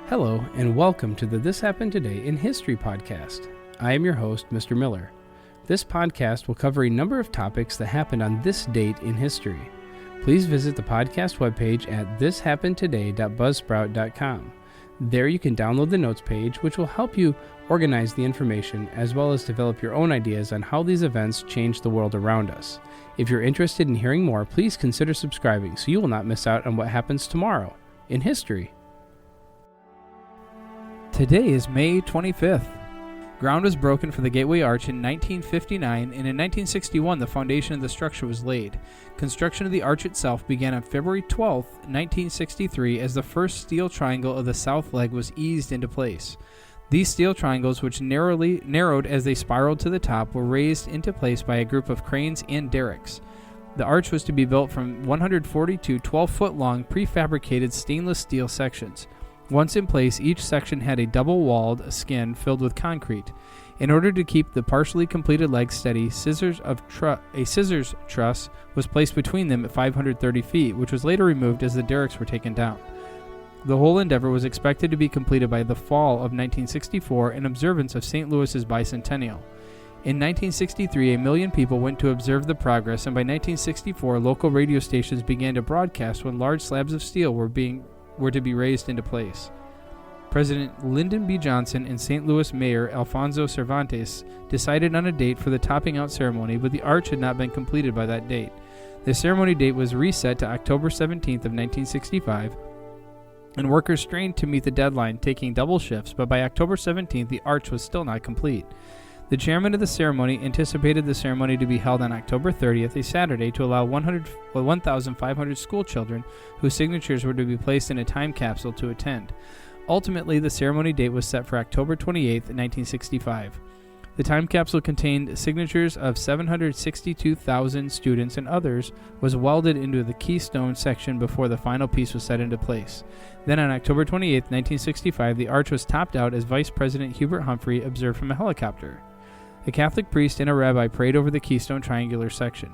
Hello, and welcome to the This Happened Today in History podcast. I am your host, Mr. Miller. This podcast will cover a number of topics that happened on this date in history. Please visit the podcast webpage at thishappenedtoday.buzzsprout.com. There you can download the notes page, which will help you organize the information as well as develop your own ideas on how these events change the world around us. If you're interested in hearing more, please consider subscribing so you will not miss out on what happens tomorrow in history. Today is May 25th. Ground was broken for the Gateway Arch in 1959, and in 1961 the foundation of the structure was laid. Construction of the arch itself began on February 12, 1963, as the first steel triangle of the south leg was eased into place. These steel triangles, which narrowed as they spiraled to the top, were raised into place by a group of cranes and derricks. The arch was to be built from 142 12-foot-long prefabricated stainless steel sections. Once in place, each section had a double-walled skin filled with concrete. In order to keep the partially completed legs steady, a scissors truss was placed between them at 530 feet, which was later removed as the derricks were taken down. The whole endeavor was expected to be completed by the fall of 1964 in observance of St. Louis's bicentennial. In 1963, 1 million people went to observe the progress, and by 1964, local radio stations began to broadcast when large slabs of steel were to be raised into place. President Lyndon B. Johnson and St. Louis Mayor Alfonso Cervantes decided on a date for the topping out ceremony, but the arch had not been completed by that date. The ceremony date was reset to October 17th of 1965, and workers strained to meet the deadline, taking double shifts, but by October 17th the arch was still not complete. The chairman of the ceremony anticipated the ceremony to be held on October 30th, a Saturday, to allow 1,500 school children whose signatures were to be placed in a time capsule to attend. Ultimately, the ceremony date was set for October 28th, 1965. The time capsule contained signatures of 762,000 students and others was welded into the keystone section before the final piece was set into place. Then on October 28th, 1965, the arch was topped out as Vice President Hubert Humphrey observed from a helicopter. A Catholic priest and a rabbi prayed over the keystone triangular section.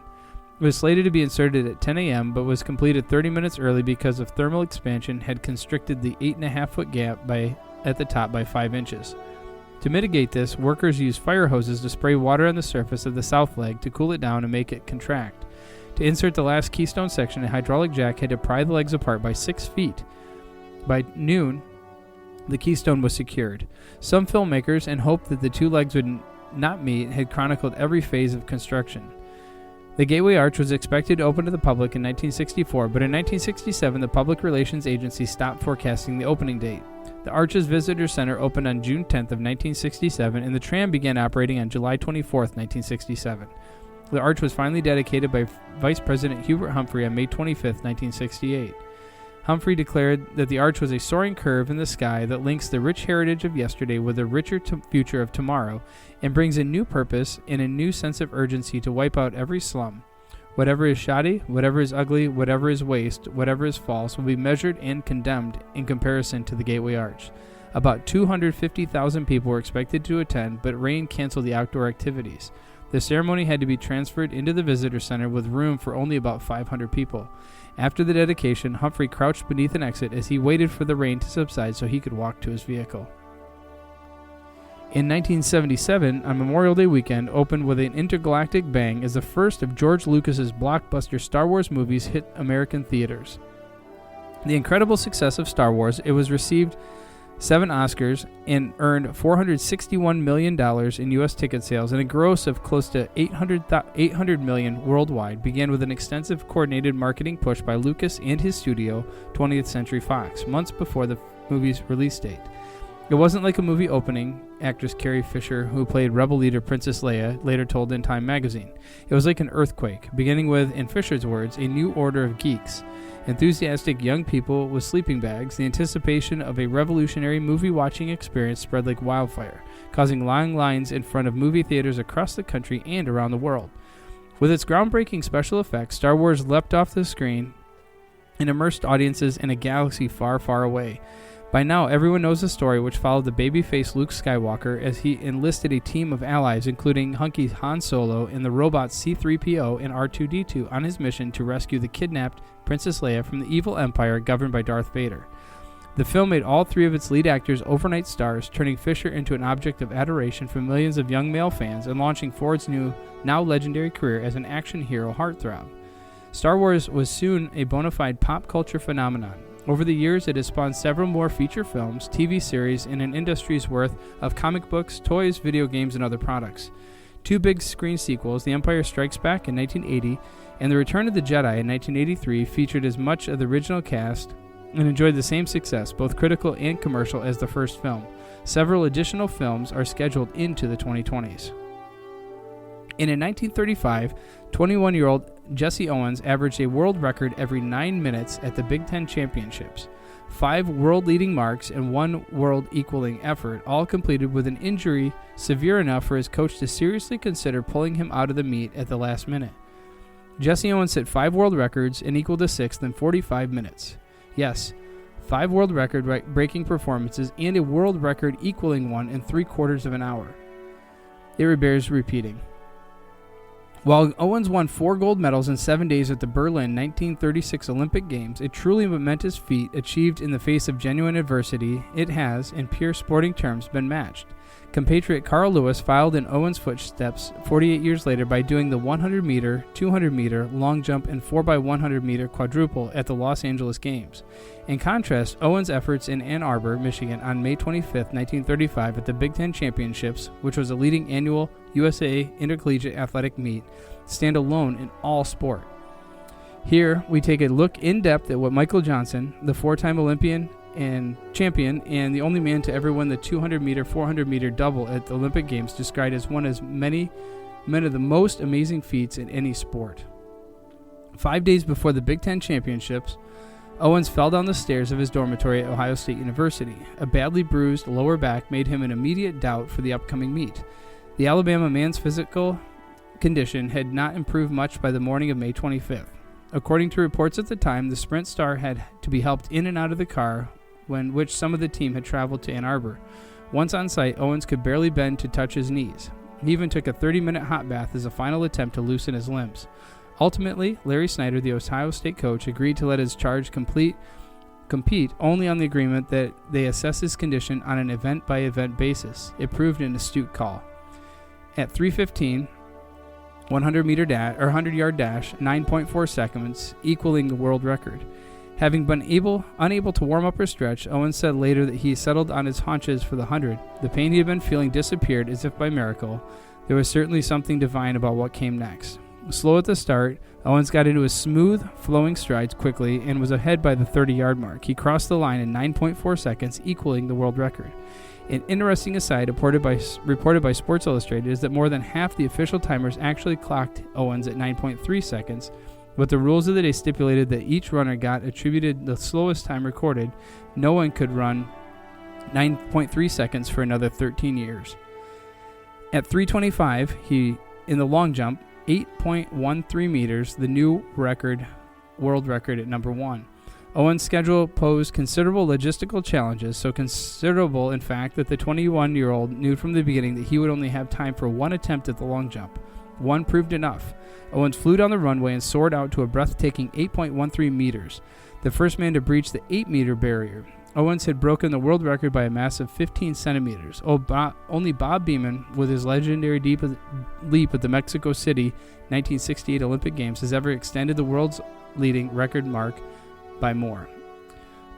It was slated to be inserted at 10 a.m., but was completed 30 minutes early because of thermal expansion had constricted the 8.5-foot gap at the top by 5 inches. To mitigate this, workers used fire hoses to spray water on the surface of the south leg to cool it down and make it contract. To insert the last keystone section, a hydraulic jack had to pry the legs apart by 6 feet. By noon, the keystone was secured. Some filmmakers, in hope that the two legs would not meet, had chronicled every phase of construction. The Gateway Arch was expected to open to the public in 1964, but in 1967 the Public Relations Agency stopped forecasting the opening date. The Arch's Visitor Center opened on June 10th of 1967, and the tram began operating on July 24th, 1967. The arch was finally dedicated by Vice President Hubert Humphrey on May 25th, 1968. Humphrey declared that the arch was a soaring curve in the sky that links the rich heritage of yesterday with the richer future of tomorrow, and brings a new purpose and a new sense of urgency to wipe out every slum. Whatever is shoddy, whatever is ugly, whatever is waste, whatever is false will be measured and condemned in comparison to the Gateway Arch. About 250,000 people were expected to attend, but rain canceled the outdoor activities. The ceremony had to be transferred into the visitor center with room for only about 500 people. After the dedication, Humphrey crouched beneath an exit as he waited for the rain to subside so he could walk to his vehicle. In 1977, on Memorial Day weekend, opened with an intergalactic bang as the first of George Lucas's blockbuster Star Wars movies hit American theaters. The incredible success of Star Wars, it was received 7 Oscars and earned $461 million in U.S. ticket sales and a gross of close to $800 million worldwide, began with an extensive coordinated marketing push by Lucas and his studio, 20th Century Fox, months before the movie's release date. It wasn't like a movie opening, actress Carrie Fisher, who played rebel leader Princess Leia, later told in Time magazine. It was like an earthquake, beginning with, in Fisher's words, a new order of geeks. Enthusiastic young people with sleeping bags, the anticipation of a revolutionary movie-watching experience spread like wildfire, causing long lines in front of movie theaters across the country and around the world. With its groundbreaking special effects, Star Wars leapt off the screen and immersed audiences in a galaxy far, far away. By now, everyone knows the story, which followed the baby-faced Luke Skywalker as he enlisted a team of allies, including hunky Han Solo and the robots C-3PO and R2-D2, on his mission to rescue the kidnapped Princess Leia from the evil empire governed by Darth Vader. The film made all three of its lead actors overnight stars, turning Fisher into an object of adoration for millions of young male fans and launching Ford's new, now legendary career as an action hero heartthrob. Star Wars was soon a bona fide pop culture phenomenon. Over the years, it has spawned several more feature films, TV series, and an industry's worth of comic books, toys, video games, and other products. Two big screen sequels, The Empire Strikes Back in 1980 and The Return of the Jedi in 1983, featured as much of the original cast and enjoyed the same success, both critical and commercial, as the first film. Several additional films are scheduled into the 2020s. In 1935, 21-year-old Jesse Owens averaged a world record every 9 minutes at the Big Ten Championships. 5 world-leading marks and 1 world-equaling effort, all completed with an injury severe enough for his coach to seriously consider pulling him out of the meet at the last minute. Jesse Owens set 5 world records and equaled a 6th in 45 minutes. Yes, 5 world record-breaking performances and a world record equaling one in 3/4 of an hour. It bears repeating. While Owens won 4 gold medals in 7 days at the Berlin 1936 Olympic Games, a truly momentous feat achieved in the face of genuine adversity, it has, in pure sporting terms, been matched. Compatriot Carl Lewis followed in Owens' footsteps 48 years later by doing the 100-meter, 200-meter, long jump, and 4x100-meter quadruple at the Los Angeles Games. In contrast, Owens' efforts in Ann Arbor, Michigan on May 25, 1935 at the Big Ten Championships, which was a leading annual U.S.A. intercollegiate athletic meet, stand alone in all sport. Here, we take a look in depth at what Michael Johnson, the 4-time Olympian and champion and the only man to ever win the 200-meter, 400-meter double at the Olympic Games, described as one of the most amazing feats in any sport. 5 days before the Big Ten Championships, Owens fell down the stairs of his dormitory at Ohio State University. A badly bruised lower back made him an immediate doubt for the upcoming meet. The Alabama man's physical condition had not improved much by the morning of May 25th. According to reports at the time, the sprint star had to be helped in and out of the car, which some of the team had traveled to Ann Arbor. Once on site, Owens could barely bend to touch his knees. He even took a 30-minute hot bath as a final attempt to loosen his limbs. Ultimately, Larry Snyder, the Ohio State coach, agreed to let his charge compete only on the agreement that they assess his condition on an event-by-event basis. It proved an astute call. At 3:15, 100-yard dash, 9.4 seconds, equaling the world record. Having been unable to warm up or stretch, Owens said later that he settled on his haunches for the 100. The pain he had been feeling disappeared as if by miracle. There was certainly something divine about what came next. Slow at the start, Owens got into his smooth, flowing strides quickly and was ahead by the 30-yard mark. He crossed the line in 9.4 seconds, equaling the world record. An interesting aside reported by Sports Illustrated is that more than half the official timers actually clocked Owens at 9.3 seconds, but the rules of the day stipulated that each runner got attributed the slowest time recorded. No one could run 9.3 seconds for another 13 years. At 3:25, in the long jump, 8.13 meters, the new world record at number 1. Owens' schedule posed considerable logistical challenges, so considerable, in fact, that the 21-year-old knew from the beginning that he would only have time for one attempt at the long jump. One proved enough. Owens flew down the runway and soared out to a breathtaking 8.13 meters, the first man to breach the 8-meter barrier. Owens had broken the world record by a massive 15 centimeters. Only Bob Beamon, with his legendary leap at the Mexico City 1968 Olympic Games, has ever extended the world's leading record mark by more.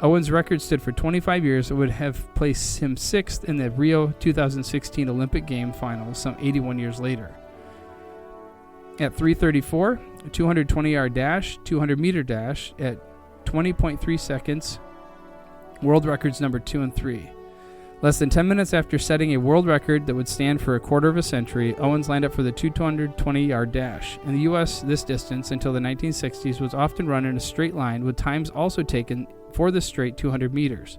Owens' record stood for 25 years and would have placed him 6th in the Rio 2016 Olympic Game finals some 81 years later. At 3:34, a 220-yard dash, 200-meter dash at 20.3 seconds, world records number 2 and 3. Less than 10 minutes after setting a world record that would stand for a quarter of a century, Owens lined up for the 220-yard dash. In the U.S., this distance, until the 1960s, was often run in a straight line, with times also taken for the straight 200 meters.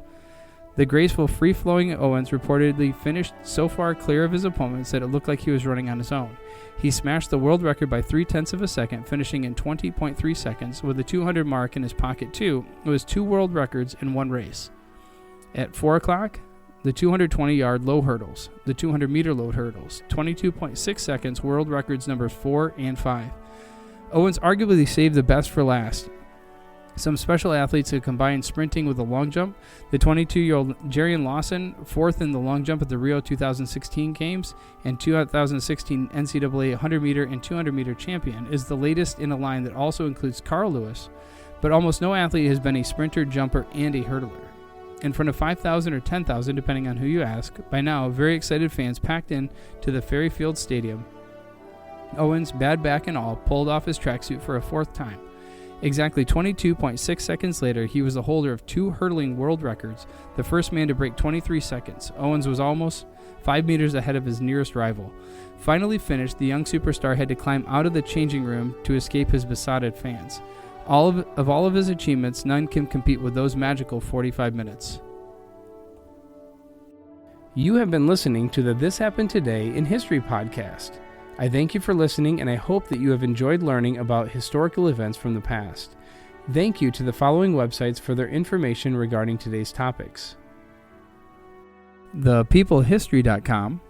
The graceful, free-flowing Owens reportedly finished so far clear of his opponents that it looked like he was running on his own. He smashed the world record by 0.3 of a second, finishing in 20.3 seconds. With the 200 mark in his pocket, too, it was 2 world records in one race. At 4 o'clock, the 220-yard low hurdles, the 200-meter low hurdles, 22.6 seconds, world records numbers 4 and 5. Owens arguably saved the best for last. Some special athletes have combined sprinting with the long jump. The 22-year-old Jarian Lawson, fourth in the long jump at the Rio 2016 Games and 2016 NCAA 100-meter and 200-meter champion, is the latest in a line that also includes Carl Lewis, but almost no athlete has been a sprinter, jumper, and a hurdler. In front of 5,000 or 10,000, depending on who you ask, by now, very excited fans packed in to the Ferry Field Stadium. Owens, bad back and all, pulled off his tracksuit for a fourth time. Exactly 22.6 seconds later, he was the holder of 2 hurdling world records, the first man to break 23 seconds. Owens was almost 5 meters ahead of his nearest rival. Finally finished, the young superstar had to climb out of the changing room to escape his besotted fans. All of his achievements, none can compete with those magical 45 minutes. You have been listening to the This Happened Today in History podcast. I thank you for listening, and I hope that you have enjoyed learning about historical events from the past. Thank you to the following websites for their information regarding today's topics: ThePeopleHistory.com,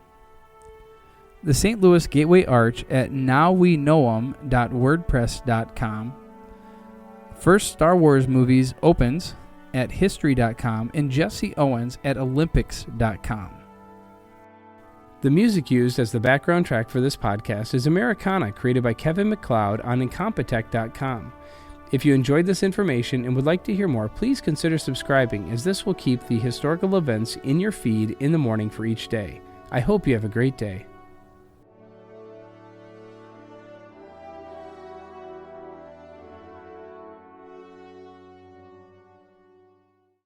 the St. Louis Gateway Arch at nowweknowem.wordpress.com, First Star Wars Movies Opens at History.com, and Jesse Owens at Olympics.com. The music used as the background track for this podcast is Americana, created by Kevin MacLeod on Incompetech.com. If you enjoyed this information and would like to hear more, please consider subscribing, as this will keep the historical events in your feed in the morning for each day. I hope you have a great day.